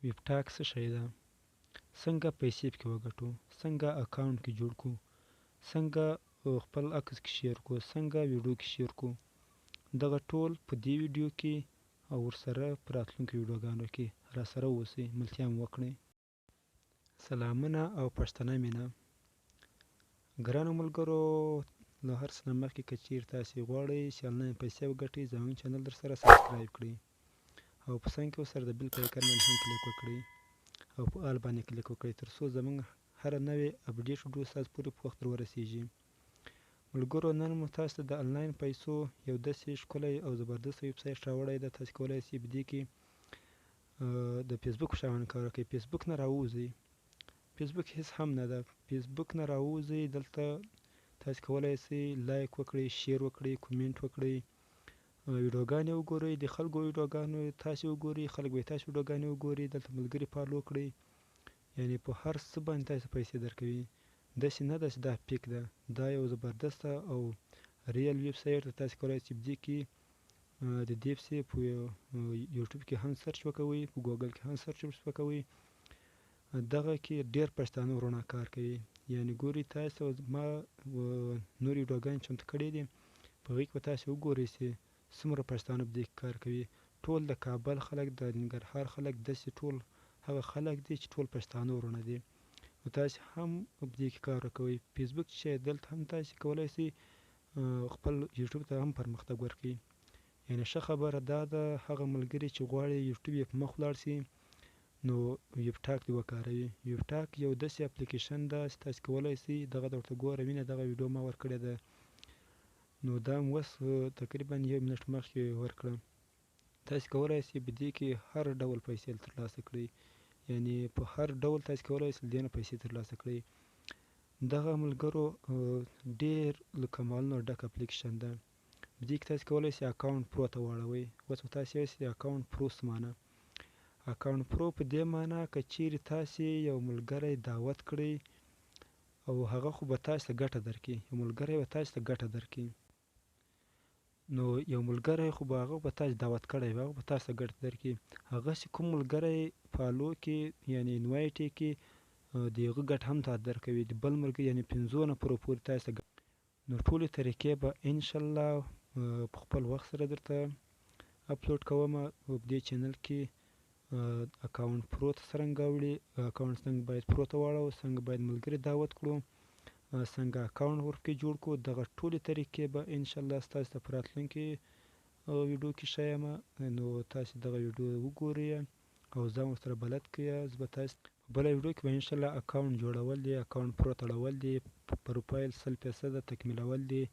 ویب ټاک څه شی ده، څنګه پیسې پکې وګټو، څنګه اکاونټ کې جوړ کړو، څنګه خپل عکس کې شیر کړو، څنګه ویډیو کې شیر کړو. دغه ټول په دې ویډیو کې او ورسره په راتلونکو ویډیوګانو کې راسره اوسئ، ملتیا مو وکړئ. سلامونه او پښتنه مینه. ګرانو ملګرو، له هر څه نه مخکې که چیرې تاسې غواړئ چې آنلاین پیسې وګټئ، زموږ چینل درسره سبسکرایب کړئ او په څنګ کې ورسره د بیل په ایکن باندې هم کلیک وکړئ او په آل باندې کلیک وکړئ، تر څو زموږ هره نوې اپډیټ ویډیو ستاسو پورې په وخت ورسیږي. ملګرو، نن مو تاسو ته د آنلاین پیسو یو داسې ښکلی او زبردست ویب سایټ راوړی ده. تاسې کولی شئ په دې کې د فیسبوک په شان کار وکړئ. فیسبوک نه راووځئ، فیسبوک هیڅ هم نه ده. فیسبوک نه راووځئ، دلته تاسې کولی شئ لایک وکړئ، شیر وکړئ، کومنټ وکړئ، ویډیوګانې وګورئ، د خلکو ویډیوګانو تاسې وګورئ، خلک به یې تاسې ویډیوګانې وګوري، دلته ملګري فالو کړئ. یعنې په هر څه باندې تاسې پیسې درکوي. داسې نه ده چې دا پیک ده، دا یو زبردسته او ریل ویب سایټ ده. تاسې کولی شئ په دې کې د دې پسې په یوټیوب کې هم سرچ وکوئ، په ګوګل کې هم سرچ وکوئ. دغه کې ډېر پښتانه وروڼه کار کوي. یعنې ګورئ تاسې ما نور ویډیوګانې چمتو کړي دي، په هغې کې به تاسې وګورئ چې څومره پښتانه په دې کې کار کوي. ټول د کابل خلک، د ننګرهار خلک، داسې ټول هغه خلک دي چې ټول پښتانه وروڼه دي. نو تاسې هم په دې کې کار وکوئ. فیسبوک چې دلته هم تاسې کولی شئ خپل یوټیوب ته هم پرمختګ ورکړئ. یعنې ښه خبره دا ده، هغه ملګري چې غواړي یوټیوب یې په مخ ولاړ شي، نو ویب ټاک دې وکاروي. ویب ټاک یو داسې اپلیکیشن ده چې تاسې کولی شئ دغه درته ګوره وینه، دغه ویډیو ما ورکړې ده، نو دا مو اوس تقریبا 1 منټ مخکې ورکړه. تاسې کولی شئ په دې کې هر ډول پیسې ترلاسه کړئ. یعنې په هر ډول تاسې کولی شئ له دې نه پیسې ترلاسه کړئ. دغه ملګرو ډېر له کمالونو ډک اپلیکیشن ده. په دې کې تاسې کولی شئ اکاونټ پرو ته واړوئ. اوس به تاسې وایئ چې اکاونټ پرو څه معنی؟ اکاونټ پرو په دې معنی که چیرې تاسې یو ملګری دعوت کړئ او هغه خو به تاسې ته ګټه درکړي، یو ملګری به تاسې ته ګټه درکړي. نو یو ملګری خو به هغه به تاسې دعوت کړی وي، هغه به تاسې ته ګټه درکړي. هغسې کوم ملګری فالو کړي، یعنې انوایټ یې کړي، د هغه ګټه هم تاسې درکوي. د بل ملګري یعنې 5 نفرو پورې تاسې ته ګټه. نو ټولې طریقې به انشاءالله په خپل وخت سره درته اپلوډ کومه. په دې چینل کې اکاونټ پرو ته څرنګه وړي، اکاونټ څنګه باید پرو ته واړو، څنګه باید ملګري دعوت کړو، څنګه اکاونټ ورپکې جوړ کړو، دغه ټولې طریقې به انشاءالله ستاسو ته په راتلونکي ویډیو کې ښیم. نو تاسې دغه ویډیو وګورئ او ځان ورسره بلد کړئ. زه به تاسې په بله ویډیو کې به انشاءالله اکاونټ جوړول دي، اکاونټ پرو تړول دي، پروفایل 100% تکمیلول دي،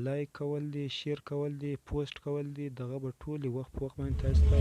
لایک کول دي، شیر کول دي، پوسټ کول دي، دغه به ټولې وخت په وخت باندې تاسو ته